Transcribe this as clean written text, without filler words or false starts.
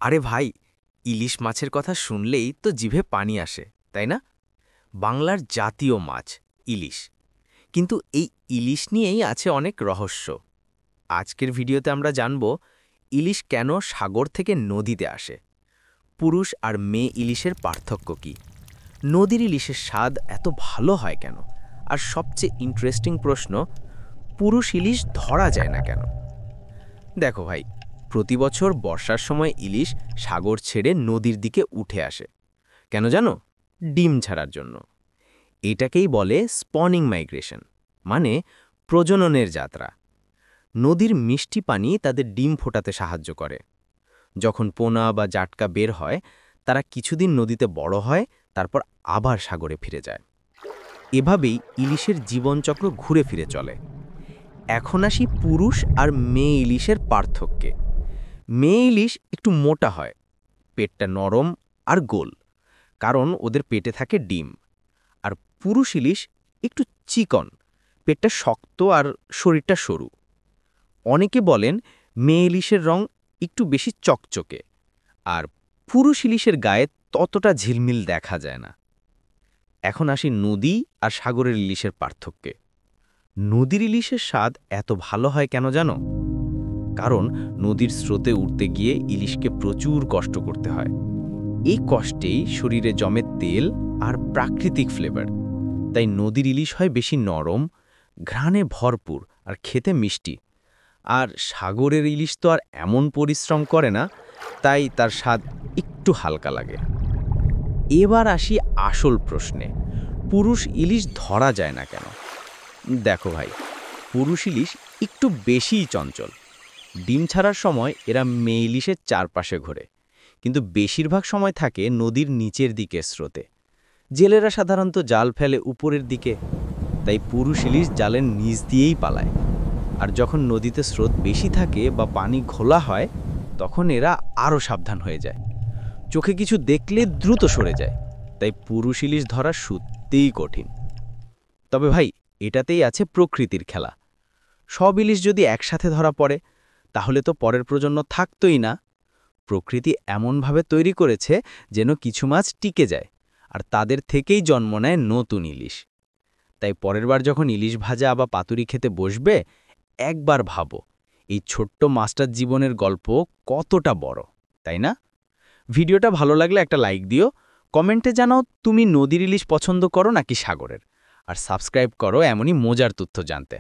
আরে ভাই, ইলিশ মাছের কথা শুনলেই তো জিভে পানি আসে, তাই না? বাংলার জাতীয় মাছ ইলিশ। কিন্তু এই ইলিশ নিয়েই আছে অনেক রহস্য। আজকের ভিডিওতে আমরা জানব ইলিশ কেন সাগর থেকে নদীতে আসে, পুরুষ আর মেয়ে ইলিশের পার্থক্য কী, নদীর ইলিশের স্বাদ এত ভালো হয় কেন, আর সবচেয়ে ইন্টারেস্টিং প্রশ্ন, পুরুষ ইলিশ ধরা যায় না কেন। দেখো ভাই, প্রতি বছর বর্ষার সময় ইলিশ সাগর ছেড়ে নদীর দিকে উঠে আসে। কেন জানো? ডিম ছাড়ার জন্য। এটাকেই বলে স্পনিং মাইগ্রেশন, মানে প্রজননের যাত্রা। নদীর মিষ্টি পানি তাদের ডিম ফোটাতে সাহায্য করে। যখন পোনা বা জাটকা বের হয়, তারা কিছুদিন নদীতে বড় হয়, তারপর আবার সাগরে ফিরে যায়। এভাবেই ইলিশের জীবনচক্র ঘুরে ফিরে চলে। এখন আসি পুরুষ আর মেয়ে ইলিশের পার্থক্যে। মেয়ে ইলিশ একটু মোটা হয়, পেটটা নরম আর গোল, কারণ ওদের পেটে থাকে ডিম। আর পুরুষ ইলিশ একটু চিকন, পেটটা শক্ত আর শরীরটা সরু। অনেকে বলেন মেয়ে ইলিশের রং একটু বেশি চকচকে, আর পুরুষ ইলিশের গায়ে ততটা ঝিলমিল দেখা যায় না। এখন আসি নদী আর সাগরের ইলিশের পার্থক্যে। নদীর ইলিশের স্বাদ এত ভালো হয় কেন জানো? কারণ নদীর স্রোতে উঠতে গিয়ে ইলিশকে প্রচুর কষ্ট করতে হয়। এই কষ্টেই শরীরে জমে তেল আর প্রাকৃতিক ফ্লেভার। তাই নদীর ইলিশ হয় বেশি নরম, ঘ্রাণে ভরপুর আর খেতে মিষ্টি। আর সাগরের ইলিশ তো আর এমন পরিশ্রম করে না, তাই তার স্বাদ একটু হালকা লাগে। এবার আসি আসল প্রশ্নে, পুরুষ ইলিশ ধরা যায় না কেন? দেখো ভাই, পুরুষ ইলিশ একটু বেশিই চঞ্চল। ডিম ছাড়ার সময় এরা মেয়ে ইলিশের চারপাশে ঘোরে, কিন্তু বেশিরভাগ সময় থাকে নদীর নিচের দিকে স্রোতে। জেলেরা সাধারণত জাল ফেলে উপরের দিকে, তাই পুরুষ ইলিশ জালের নিচ দিয়েই পালায়। আর যখন নদীতে স্রোত বেশি থাকে বা পানি ঘোলা হয়, তখন এরা আরও সাবধান হয়ে যায়। চোখে কিছু দেখলে দ্রুত সরে যায়, তাই পুরুষ ইলিশ ধরা সত্যিই কঠিন। তবে ভাই, এটাতেই আছে প্রকৃতির খেলা। সব ইলিশ যদি একসাথে ধরা পড়ে, তাহলে তো পরের প্রজন্ম থাকতই না। প্রকৃতি এমনভাবে তৈরি করেছে যেন কিছু মাছ টিকে যায়, আর তাদের থেকেই জন্ম নেয় নতুন ইলিশ। তাই পরের বার যখন ইলিশ ভাজা বা পাতুরি খেতে বসবে, একবার ভাবো এই ছোট্ট মাছটার জীবনের গল্প কতটা বড়, তাই না? ভিডিওটা ভালো লাগলে একটা লাইক দিও, কমেন্টে জানাও তুমি নদীর ইলিশ পছন্দ করো নাকি সাগরের, আর সাবস্ক্রাইব করো এমনই মজার তথ্য জানতে।